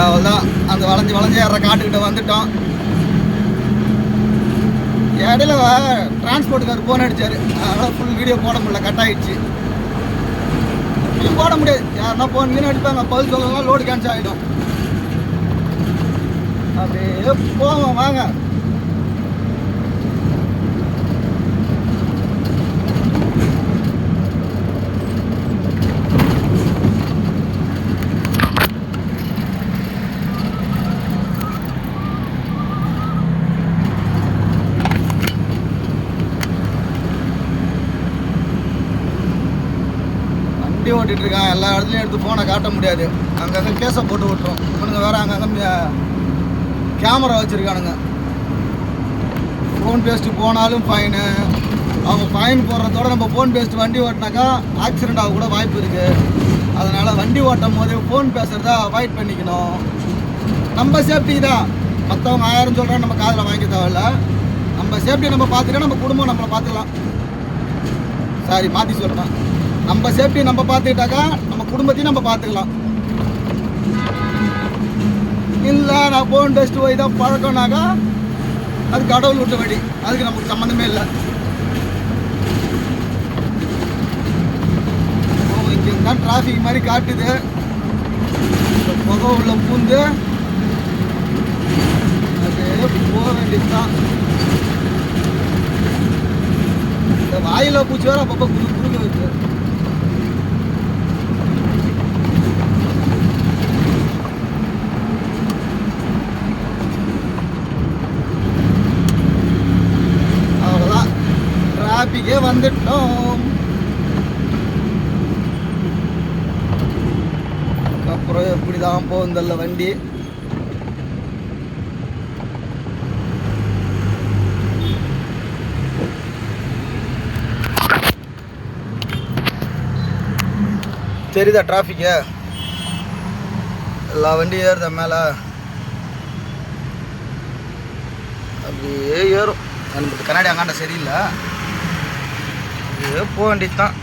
அவ்வளோதான் அந்த வளைஞ்சு ஏற காட்டுக்கிட்ட வந்துட்டோம். இடையில டிரான்ஸ்போர்ட்டுக்கார் ஃபோன் அடித்தார், அதனால் ஃபுல் வீடியோ போட முடியல, கட் ஆகிடுச்சு. போட முடியாது, யாருன்னா ஃபோன் மீன் அடிப்பாங்க, பதில் சொல்லலாம், லோடு கேன்சல் ஆகிடும். அப்படியே போவோம் வாங்க. வண்டி ஓட்டிகிட்டு இருக்கான், எல்லா இடத்துலையும் எடுத்து ஃபோனை காட்ட முடியாது, அங்கங்கே கேஸை போட்டு விட்டுரும். இவனுங்க வேறு அங்கங்கே கேமரா வச்சுருக்கானுங்க. ஃபோன் பேசிட்டு போனாலும் ஃபைனு. அவங்க ஃபைன் போடுறதோட நம்ம ஃபோன் பேசிட்டு வண்டி ஓட்டினாக்கா ஆக்சிடெண்ட் ஆக கூட வாய்ப்பு இருக்குது. அதனால் வண்டி ஓட்டும் போது ஃபோன் பேசுகிறத அவாய்ட் பண்ணிக்கணும். நம்ம சேஃப்டி தான், மற்றவங்க 1000 சொல்கிறாங்க, நம்ம காதில் வாங்கி தேவையில்ல. நம்ம சேஃப்டியை நம்ம பார்த்துக்கிட்டா நம்ம குடும்பம் நம்மளை பார்த்துக்கலாம். சாரி மாற்றி சொல்கிறேன், நம்ம சேஃப்டி நம்ம பார்த்துக்கிட்டாக்கா நம்ம குடும்பத்தையும் நம்ம பார்த்துக்கலாம். இல்லை நான் ஃபோன் பேசிட்டு போய் தான் பழக்கம்னாக்கா அது கடவுள் விட்ட வழி, அதுக்கு நமக்கு சம்மந்தமே இல்லை. இங்கே தான் டிராஃபிக் மாதிரி காட்டுது, புகை உள்ள பூந்து அது போக வேண்டியதுதான். இந்த வாயில பூச்சி வேற அப்பப்போ குறுக்க வச்சு. அவ்வளோதான், டிராஃபிக்கே வந்துட்டோம். அப்புறம் எப்படி தான் போகுந்தல்ல வண்டி. தெரியுதா டிராஃபிக்கு? எல்லா வண்டியும் ஏறுத மேலே அப்படியே ஏறும். நம்மளுக்கு கண்ணாடி அங்காண்ட சரியில்லை, அப்படியே போக வேண்டியது தான்.